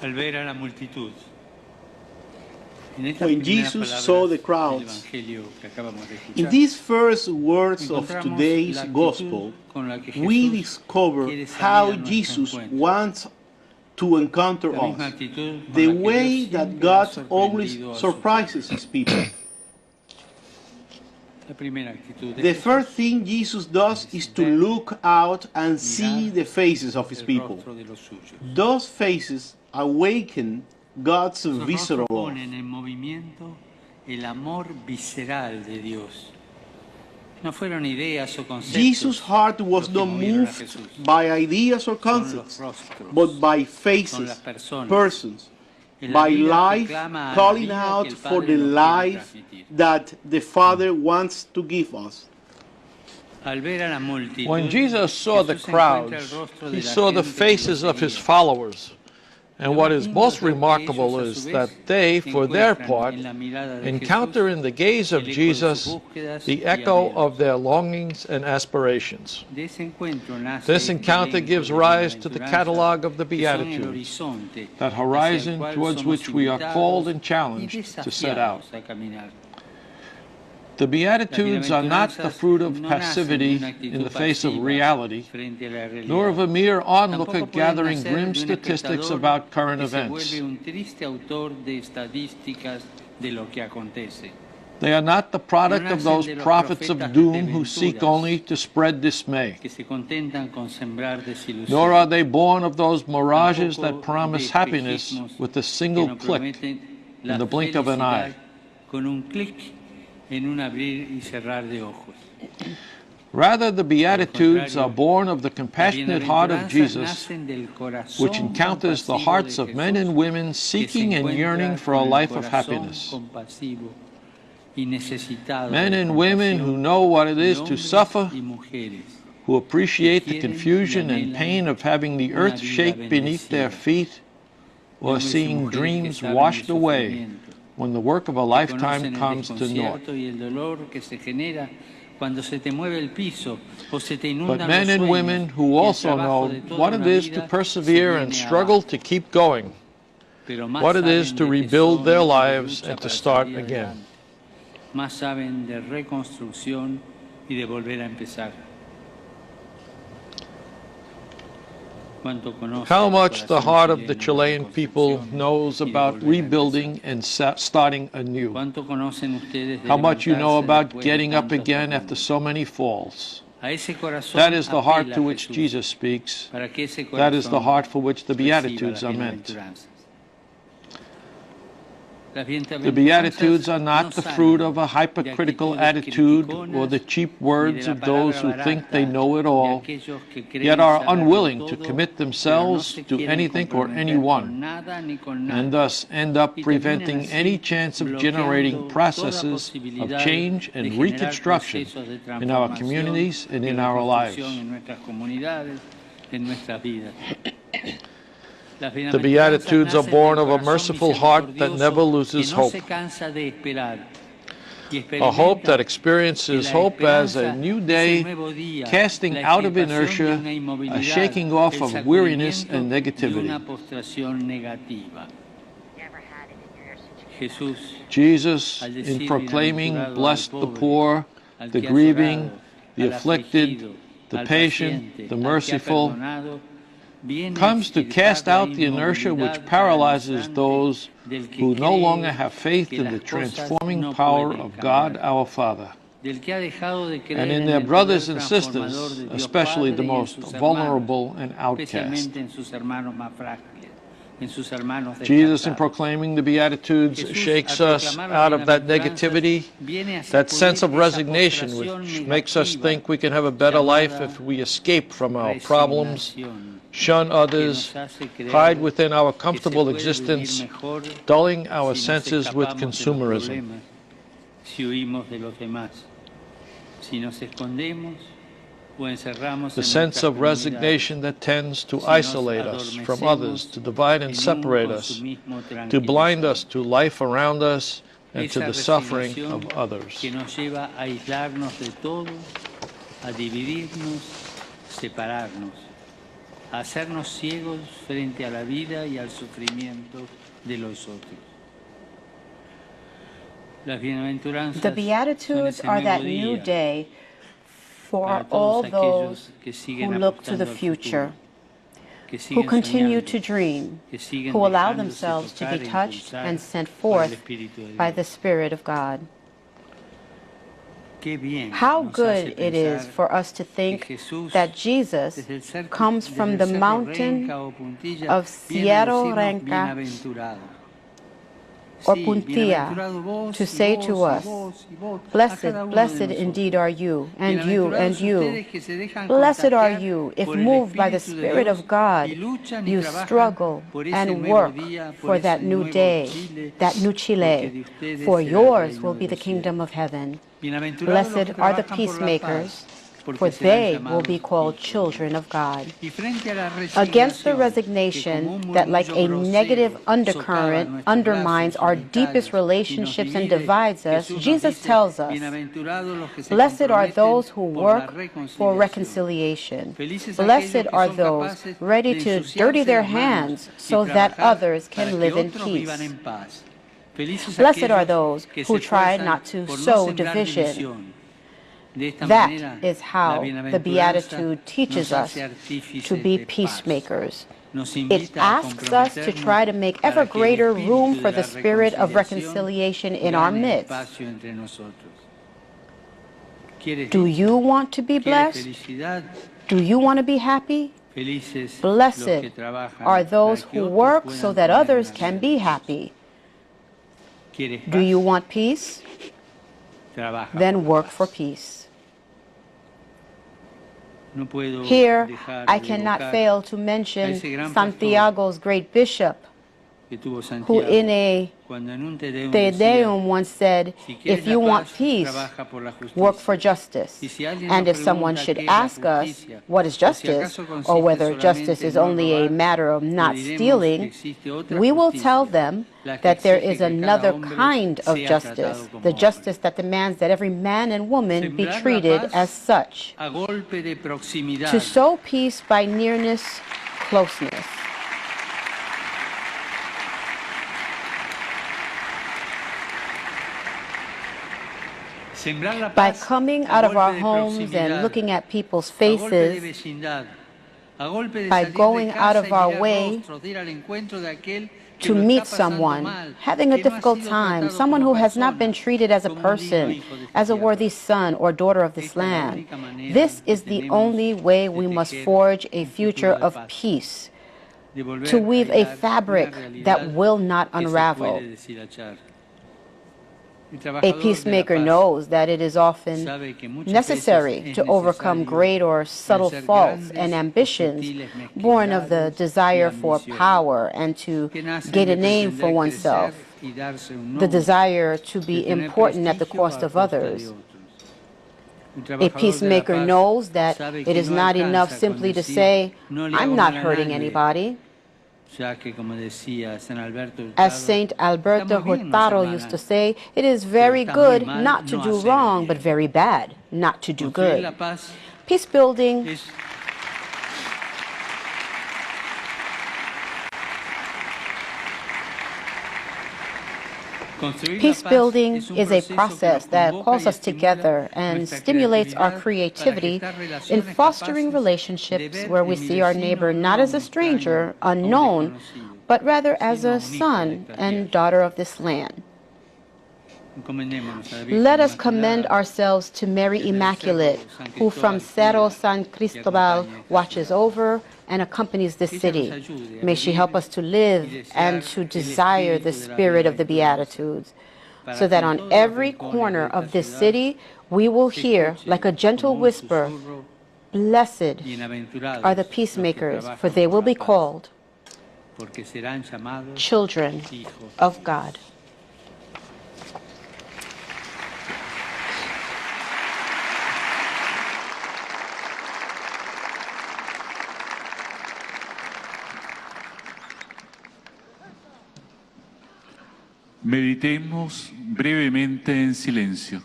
Al ver a la multitud. When Jesus saw the crowds, in these first words of today's gospel, we discover how Jesus wants to encounter us, the way that God always surprises his people. The first thing Jesus does is to look out and see the faces of his people. Those faces awaken God's visceral love. Jesus' heart was not moved by ideas or concepts, but by faces, persons, by life calling out for the life that the Father wants to give us. When Jesus saw the crowds, he saw the faces of his followers. And what is most remarkable is that they, for their part, encounter in the gaze of Jesus the echo of their longings and aspirations. This encounter gives rise to the catalog of the Beatitudes, that horizon towards which we are called and challenged to set out. The Beatitudes are not the fruit of passivity in the face of reality, nor of a mere onlooker gathering grim statistics about current events. They are not the product of those prophets of doom who seek only to spread dismay, nor are they born of those mirages that promise happiness with a single click in the blink of an eye. Rather, the Beatitudes are born of the compassionate heart of Jesus, which encounters the hearts of men and women seeking and yearning for a life of happiness. Men and women who know what it is to suffer, who appreciate the confusion and pain of having the earth shake beneath their feet, or seeing dreams washed away when the work of a lifetime comes to naught. But men and women who also know what it is to persevere and struggle to keep going, what it is to rebuild their lives and to start again. How much the heart of the Chilean people knows about rebuilding and starting anew. How much you know about getting up again after so many falls. That is the heart to which Jesus speaks. That is the heart for which the Beatitudes are meant. The Beatitudes are not the fruit of a hypocritical attitude or the cheap words of those who think they know it all, yet are unwilling to commit themselves to anything or anyone, and thus end up preventing any chance of generating processes of change and reconstruction in our communities and in our lives. The Beatitudes are born of a merciful heart that never loses hope. A hope that experiences hope as a new day, casting out of inertia, a shaking off of weariness and negativity. Jesus, in proclaiming, "Blessed the poor, the grieving, the afflicted, the patient, the merciful," comes to cast out the inertia which paralyzes those who no longer have faith in the transforming power of God our Father, and in their brothers and sisters, especially the most vulnerable and outcast. Jesus, in proclaiming the Beatitudes, shakes us out of that negativity, that sense of resignation which makes us think we can have a better life if we escape from our problems, shun others, hide within our comfortable existence, dulling our senses with consumerism. The sense of resignation that tends to isolate us from others, to divide and separate us, to blind us to life around us and to the suffering of others. hacernos ciegos frente a la vida y al sufrimiento de los otros. The Beatitudes are that new day for all those who look to the future, who continue to dream, who allow themselves to be touched and sent forth by the Spirit of God. How good it is for us to think that Jesus comes from the mountain of Cerro Renca or Puntilla to say to us, "Blessed, blessed indeed are you, and you, and you. Blessed are you if moved by the Spirit of God, you struggle and work for that new day, that new Chile, for yours will be the kingdom of heaven. Blessed are the peacemakers, for they will be called children of God." Against the resignation that, like a negative undercurrent, undermines our deepest relationships and divides us, Jesus tells us, "Blessed are those who work for reconciliation. Blessed are those ready to dirty their hands so that others can live in peace. Blessed are those who try not to sow division." That is how the Beatitude teaches us to be peacemakers. It asks us to try to make ever greater room for the spirit of reconciliation in our midst. Do you want to be blessed? Do you want to be happy? Blessed are those who work so that others can be happy. Do you want peace? Then work for peace. Here, I cannot fail to mention Santiago's great bishop, who in a Te Deum once said, "If you want peace, work for justice." And if someone should ask us what is justice, or whether justice is only a matter of not stealing, we will tell them that there is another kind of justice, the justice that demands that every man and woman be treated as such. To sow peace by nearness, closeness. By coming out of our homes and looking at people's faces, by going out of our way to meet someone having a difficult time, someone who has not been treated as a person, as a worthy son or daughter of this land. This is the only way we must forge a future of peace, to weave a fabric that will not unravel. A peacemaker knows that it is often necessary to overcome great or subtle faults and ambitions born of the desire for power and to gain a name for oneself, the desire to be important at the cost of others. A peacemaker knows that it is not enough simply to say, "I'm not hurting anybody." As Saint Alberto Hurtado used to say, it is very good not to do wrong, but very bad not to do good. Peace building is a process that calls us together and stimulates our creativity in fostering relationships where we see our neighbor not as a stranger, unknown, but rather as a son and daughter of this land. Let us commend ourselves to Mary Immaculate, who from Cerro San Cristobal watches over and accompanies the city. May she help us to live and to desire the spirit of the Beatitudes, so that on every corner of this city we will hear, like a gentle whisper, "Blessed are the peacemakers, for they will be called children of God." Meditemos brevemente en silencio.